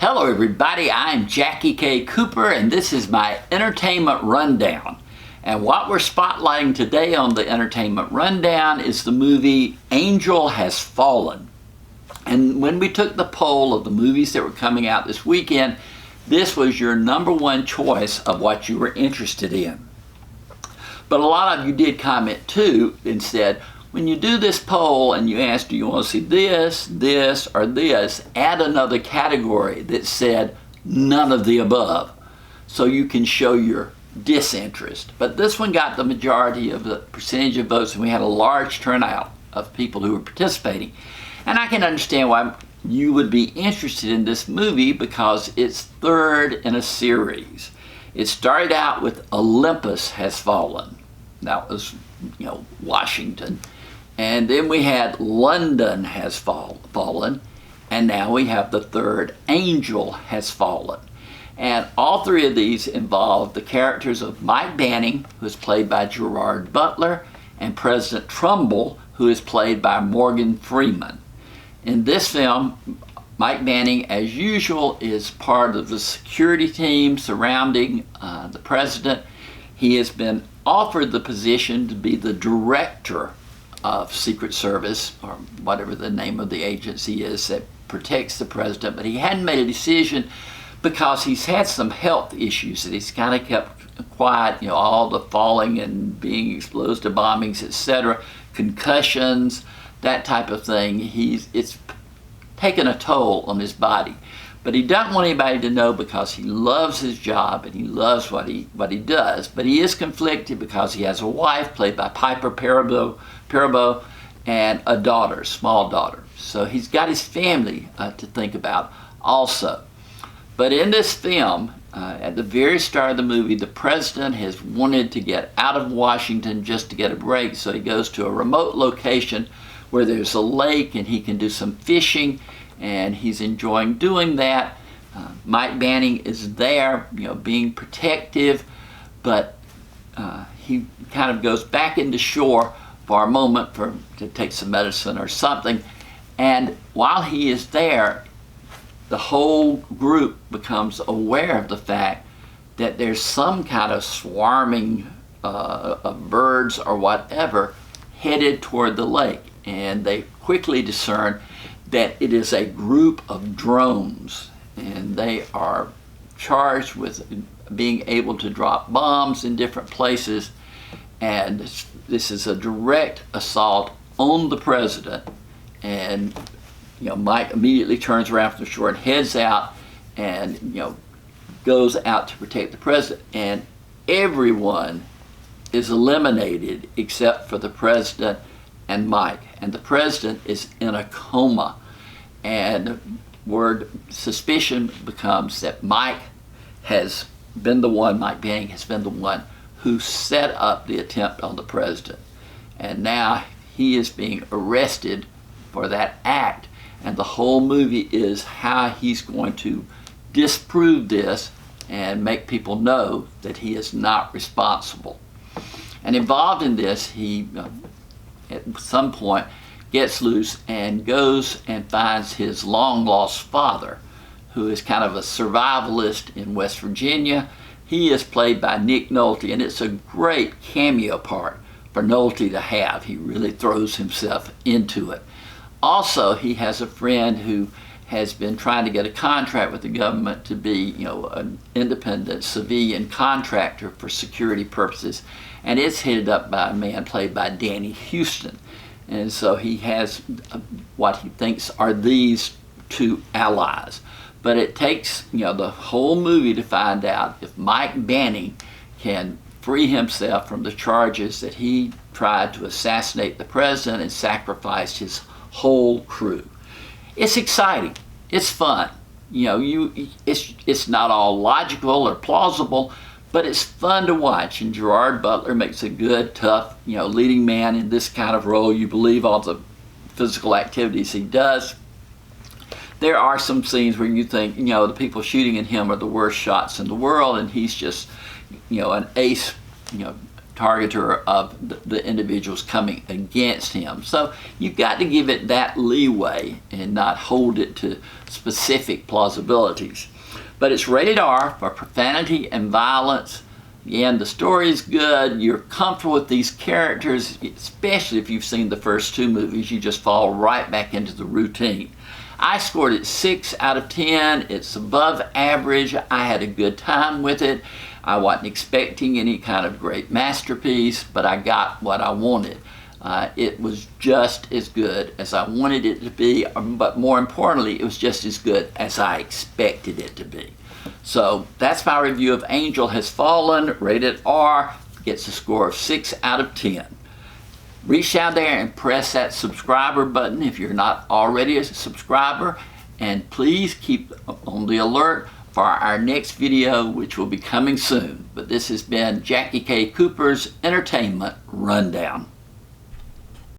Hello everybody, I'm JackieKCooper and this is my entertainment rundown. And what we're spotlighting today on the entertainment rundown is the movie Angel Has Fallen. And when we took the poll of the movies that were coming out this weekend, this was your #1 choice of what you were interested in. But a lot of you did comment too and said, when you do this poll and you ask, do you want to see this, this, or this, add another category that said none of the above, so you can show your disinterest. But this one got the majority of the percentage of votes, and we had a large turnout of people who were participating. And I can understand why you would be interested in this movie, because it's third in a series. It started out with Olympus Has Fallen. That was, Washington. And then we had London Has Fallen, and now we have the third, Angel Has Fallen. And all three of these involve the characters of Mike Banning, who is played by Gerard Butler, and President Trumbull, who is played by Morgan Freeman. In this film, Mike Banning, as usual, is part of the security team surrounding the president. He has been offered the position to be the director of Secret Service, or whatever the name of the agency is that protects the president, but he hadn't made a decision because he's had some health issues that he's kind of kept quiet, all the falling and being exposed to bombings, etc., concussions, that type of thing. It's taken a toll on his body. But he doesn't want anybody to know because he loves his job and he loves what he does. But he is conflicted because he has a wife played by Piper Perabo and a daughter, small daughter. So he's got his family to think about also. But in this film, at the very start of the movie, the president has wanted to get out of Washington just to get a break. So he goes to a remote location where there's a lake and he can do some fishing, and he's enjoying doing that. Mike Banning is there, being protective, but he kind of goes back into shore for a moment to take some medicine or something. And while he is there, the whole group becomes aware of the fact that there's some kind of swarming of birds or whatever headed toward the lake. And they quickly discern that it is a group of drones, and they are charged with being able to drop bombs in different places. And this is a direct assault on the president. And Mike immediately turns around from the shore and heads out and goes out to protect the president. And everyone is eliminated except for the president and Mike. And the president is in a coma. And suspicion becomes that Mike Banning has been the one who set up the attempt on the president. And now he is being arrested for that act. And the whole movie is how he's going to disprove this and make people know that he is not responsible. And involved in this, he at some point gets loose and goes and finds his long-lost father, who is kind of a survivalist in West Virginia. He is played by Nick Nolte, and it's a great cameo part for Nolte to have. He really throws himself into it. Also, he has a friend who has been trying to get a contract with the government to be, an independent civilian contractor for security purposes, and it's headed up by a man played by Danny Huston. And so he has what he thinks are these two allies. But it takes, the whole movie to find out if Mike Banning can free himself from the charges that he tried to assassinate the president and sacrificed his whole crew. It's exciting. It's fun. It's not all logical or plausible, but it's fun to watch. And Gerard Butler makes a good, tough, leading man in this kind of role. You believe all the physical activities he does. There are some scenes where you think, the people shooting at him are the worst shots in the world, and he's just, an ace, targeter of the individuals coming against him. So you've got to give it that leeway and not hold it to specific plausibilities. But it's rated R for profanity and violence. Again, the story is good. You're comfortable with these characters, especially if you've seen the first two movies. You just fall right back into the routine. I scored it 6 out of 10. It's above average. I had a good time with it. I wasn't expecting any kind of great masterpiece, but I got what I wanted. It was just as good as I wanted it to be, but more importantly, it was just as good as I expected it to be. So that's my review of Angel Has Fallen, rated R, gets a score of 6 out of 10. Reach out there and press that subscriber button if you're not already a subscriber, and please keep on the alert for our next video, which will be coming soon. But this has been JackieKCooper's Entertainment Rundown.